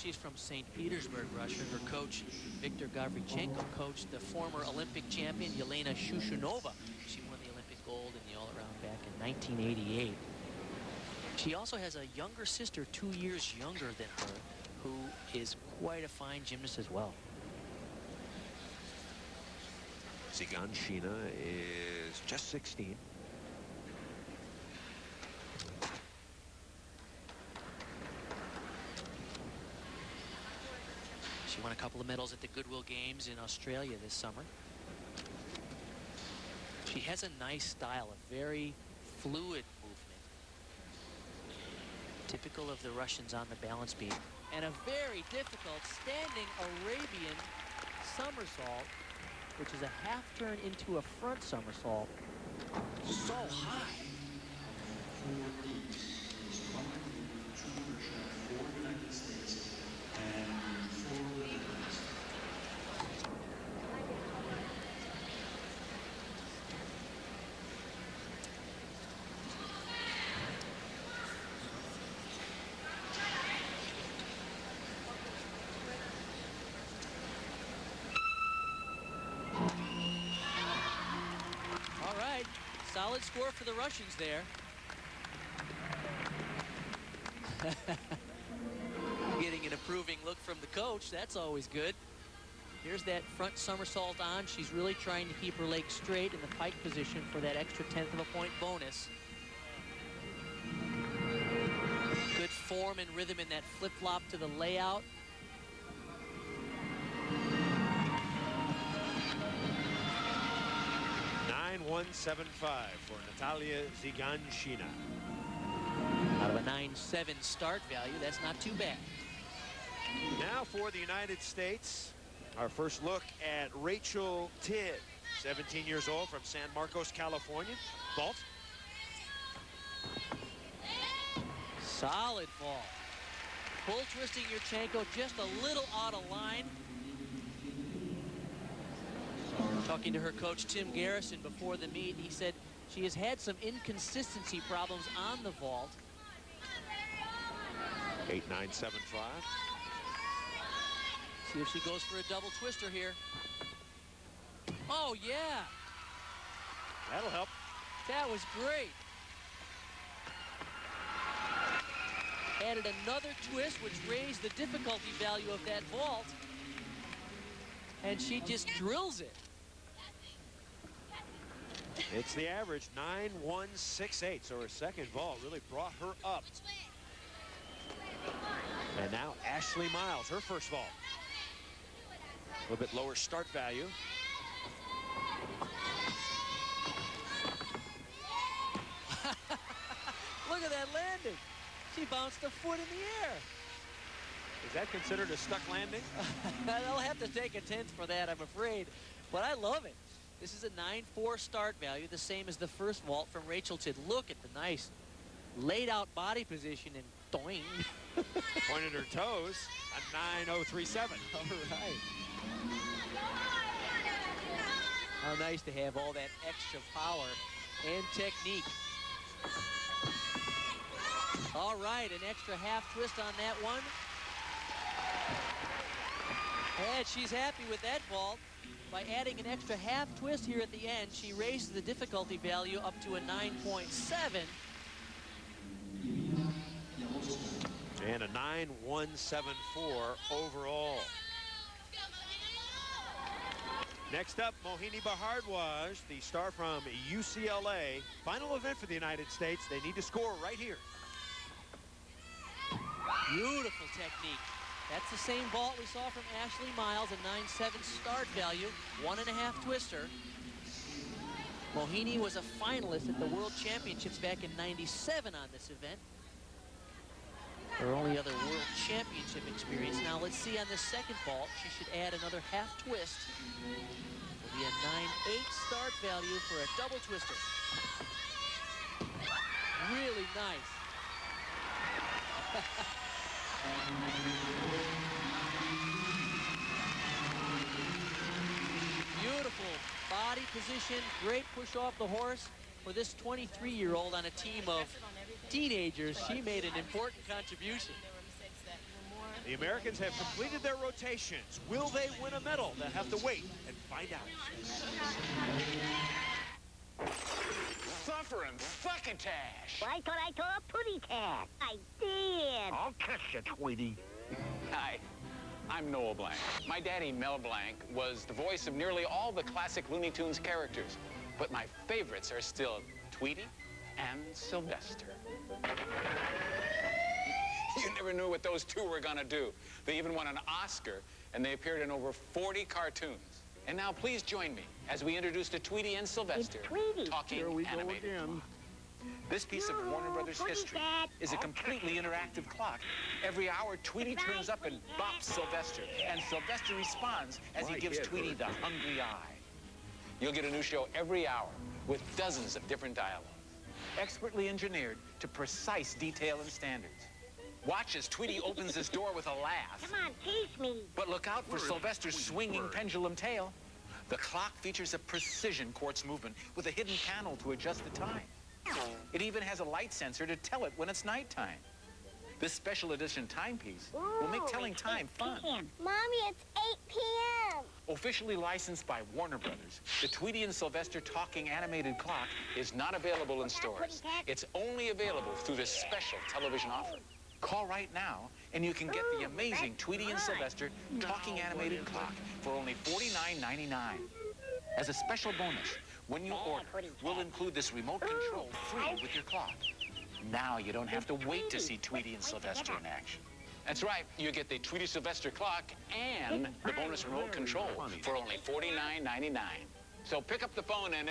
she's from St. Petersburg, Russia. Her coach, Viktor Gavrichenko, coached the former Olympic champion, Yelena Shushunova. She won the Olympic gold in the all-around back in 1988. She also has a younger sister, 2 years younger than her, who is quite a fine gymnast as well. Ziganshina is just 16. She won a couple of medals at the Goodwill Games in Australia this summer. She has a nice style, a very fluid movement, typical of the Russians on the balance beam, and a very difficult standing Arabian somersault, which is a half turn into a front somersault. So high. Solid score for the Russians there. Getting an approving look from the coach. That's always good. Here's that front somersault on. She's really trying to keep her legs straight in the pike position for that extra 1/10 of a point bonus. Good form and rhythm in that flip-flop to the layout. .175 for Natalia Ziganshina. Out of a 9.7 start value, that's not too bad. Now for the United States, our first look at Rachel Tidd, 17 years old from San Marcos, California. Vault. Solid fall. Pull twisting Yurchenko just a little out of line. Talking to her coach, Tim Garrison, before the meet, he said she has had some inconsistency problems on the vault. 8.975. See if she goes for a double twister here. Oh, yeah. That'll help. That was great. Added another twist, which raised the difficulty value of that vault. And she just drills it. It's the average, 9.168. So her second vault really brought her up. And now Ashley Miles, her first vault. A little bit lower start value. Look at that landing. She bounced a foot in the air. Is that considered a stuck landing? I'll have to take a 10th for that, I'm afraid. But I love it. This is a 9.4 start value, the same as the first vault from Rachel Tidd. Look at the nice laid out body position and doing. Pointed her toes, a 9.037. All right. How nice to have all that extra power and technique. All right, an extra half twist on that one. And she's happy with that vault. By adding an extra half twist here at the end, she raises the difficulty value up to a 9.7. And a 9.174 overall. Next up, Mohini Bhardwaj, the star from UCLA. Final event for the United States. They need to score right here. Beautiful technique. That's the same vault we saw from Ashley Miles, a 9.7 start value, 1.5 twister. Mohini was a finalist at the World Championships back in '97 on this event. Her only other World Championship experience. Now let's see on this second vault, she should add another half twist. It'll be a 9.8 start value for a double twister. Really nice. Beautiful body position, great push off the horse for this 23-year-old on a team of teenagers. She made an important contribution. The Americans have completed their rotations. Will they win a medal? They'll have to wait and find out. Suffering succotash. I thought I saw a putty cat. I did. I'll catch you, Tweety. Hi, I'm Noel Blanc. My daddy, Mel Blanc, was the voice of nearly all the classic Looney Tunes characters. But my favorites are still Tweety and Sylvester. You never knew what those two were gonna do. They even won an Oscar, and they appeared in over 40 cartoons. And now please join me as we introduce the Tweety and Sylvester talking animated clock. This piece of Warner Brothers history is a completely interactive clock. Every hour, Tweety turns up and bops Sylvester, and Sylvester responds as he gives Tweety the hungry eye. You'll get a new show every hour with dozens of different dialogues, expertly engineered to precise detail and standards. Watch as Tweety opens his door with a laugh. Come on, teach me. But look out for Sylvester's swinging pendulum tail. The clock features a precision quartz movement with a hidden panel to adjust the time. It even has a light sensor to tell it when it's nighttime. This special edition timepiece will make telling time fun. Mommy, it's 8 p.m. Officially licensed by Warner Brothers, the Tweety and Sylvester talking animated clock is not available in stores. It's only available through this special television offer. Call right now, and you can get the amazing Tweety and Sylvester talking animated clock for only $49.99. As a special bonus, when you order, we'll include this remote control free with your clock. Now you don't have to wait to see Tweety and Sylvester in action. That's right, you get the Tweety Sylvester clock and the bonus remote control for only $49.99. So pick up the phone and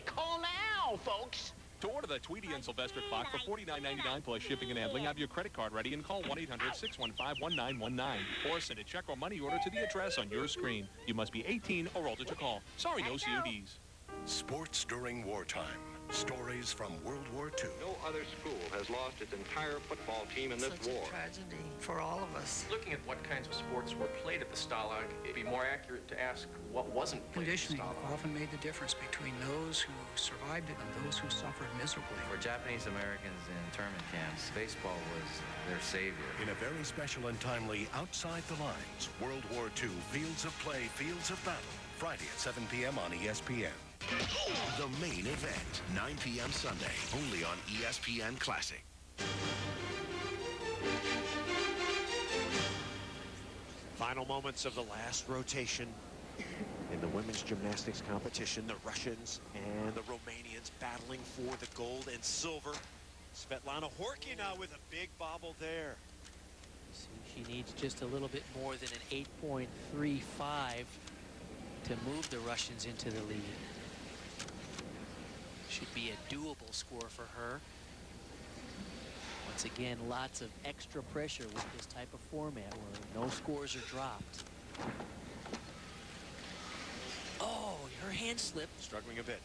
call now, folks. To order the Tweety and Sylvester clock for $49.99 plus shipping and handling, have your credit card ready and call 1-800-615-1919 or send a check or money order to the address on your screen. You must be 18 or older to call. Sorry, no CODs. Sports during wartime. Stories from World War II. No other school has lost its entire football team in this war. Such a tragedy for all of us. Looking at what kinds of sports were played at the Stalag, it'd be more accurate to ask what wasn't played at the Conditioning Stalag. often made the difference between those who survived it and those who suffered miserably. For Japanese Americans in internment camps, baseball was their savior. In a very special and timely Outside the Lines, World War II Fields of Play, Fields of Battle, Friday at 7 p.m. on ESPN. The main event, 9 p.m. Sunday, only on ESPN Classic. Final moments of the last rotation in the women's gymnastics competition. The Russians and the Romanians battling for the gold and silver. Svetlana Horkina with a big bobble there. So she needs just a little bit more than an 8.35 to move the Russians into the lead. Should be a doable score for her. Once again, lots of extra pressure with this type of format where no scores are dropped. Oh, her hand slipped. Struggling a bit.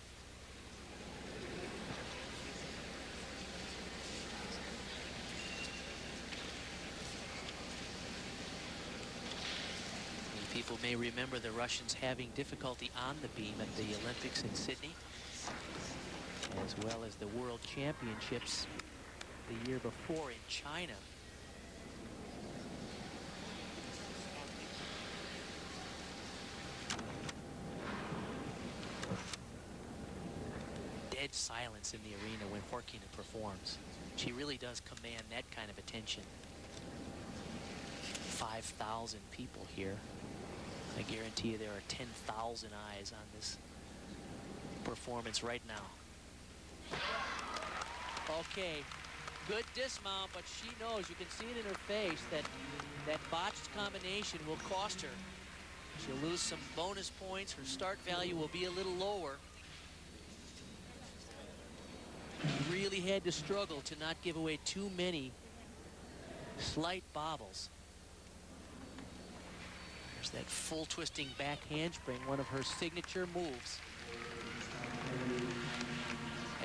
Many people may remember the Russians having difficulty on the beam at the Olympics in Sydney, as well as the World Championships the year before in China. Dead silence in the arena when Horkina performs. She really does command that kind of attention. 5,000 people here. I guarantee you there are 10,000 eyes on this performance right now. Okay, good dismount, but she knows, you can see it in her face, that that botched combination will cost her. She'll lose some bonus points. Her start value will be a little lower. Really had to struggle to not give away too many slight bobbles. There's that full twisting back handspring, one of her signature moves.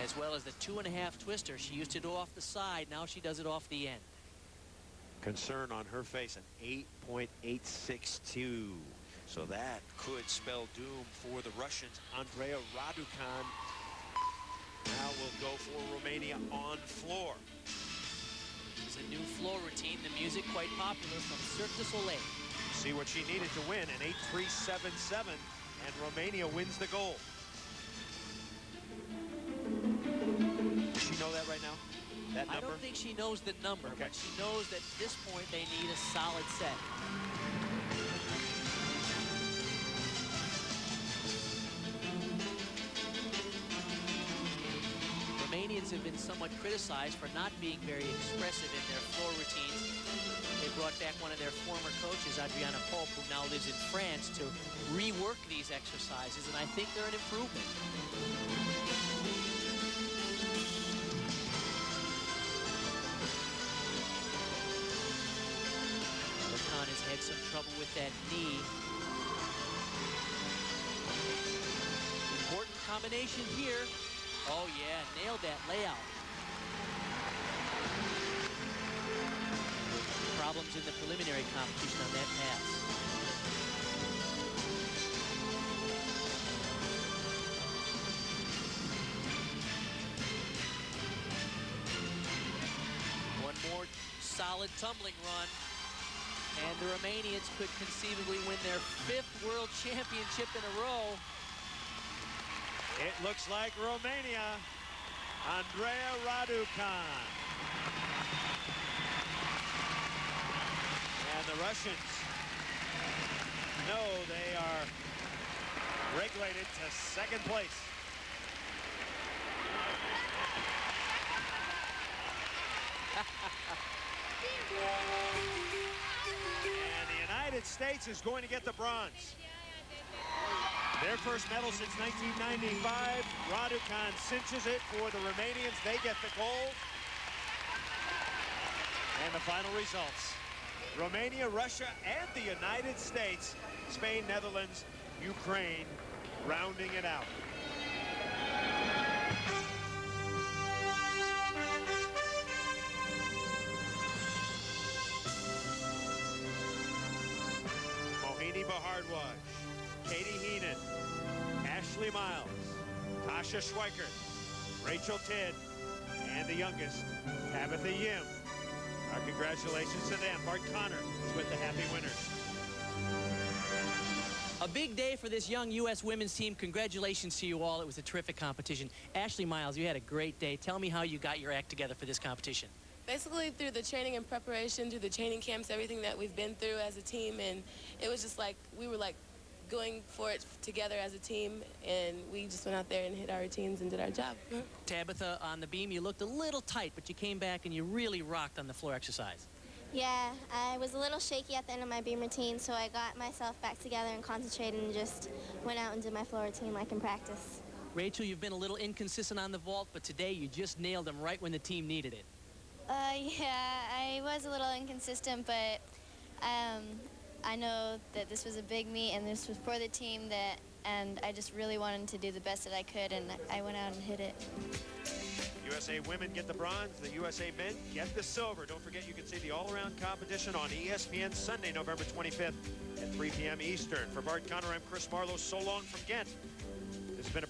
As well as the 2.5 twister. She used to do off the side, now she does it off the end. Concern on her face, an 8.862. So that could spell doom for the Russians. Andrea Raducan now will go for Romania on floor. It's a new floor routine, the music quite popular from Cirque du Soleil. See what she needed to win, an 8.377, and Romania wins the gold. Does she know that right now? That number? I don't think she knows the number, Okay. but she knows that at this point they need a solid set. Romanians have been somewhat criticized for not being very expressive in their floor routines. They brought back one of their former coaches, Adriana Pope, who now lives in France, to rework these exercises, and I think they're an improvement. Khan has had some trouble with that knee. Important combination here. Oh yeah, nailed that layout. Problems in the preliminary competition on that pass. One more solid tumbling run, and the Romanians could conceivably win their 5th world championship in a row. It looks like Romania, Andreea Raducan. And the Russians know they are regulated to 2nd place. And the United States is going to get the bronze. Their first medal since 1995. Raducan cinches it for the Romanians. They get the gold. And the final results. Romania, Russia, and the United States. Spain, Netherlands, Ukraine, rounding it out. Mohini Bahardwaj, Katie Heenan, Ashley Miles, Tasha Schweikert, Rachel Tidd, and the youngest, Tabitha Yim. Our congratulations to them. Bart Connor is with the happy winners. A big day for this young U.S. women's team. Congratulations to you all. It was a terrific competition. Ashley Miles, you had a great day. Tell me how you got your act together for this competition. Basically through the training and preparation, through the training camps, everything that we've been through as a team, and it was just like we were like going for it together as a team, and we just went out there and hit our routines and did our job. Tabitha, on the beam, you looked a little tight, but you came back and you really rocked on the floor exercise. Yeah, I was a little shaky at the end of my beam routine, so I got myself back together and concentrated and just went out and did my floor routine like in practice. Rachel, you've been a little inconsistent on the vault, but today you just nailed them right when the team needed it. Yeah, I was a little inconsistent, but I know that this was a big meet and this was for the team, and I just really wanted to do the best that I could, and I went out and hit it. USA women get the bronze, the USA men get the silver. Don't forget you can see the all-around competition on ESPN Sunday, November 25th at 3 p.m. Eastern. For Bart Connor, I'm Chris Marlowe. So long from Ghent. This has been a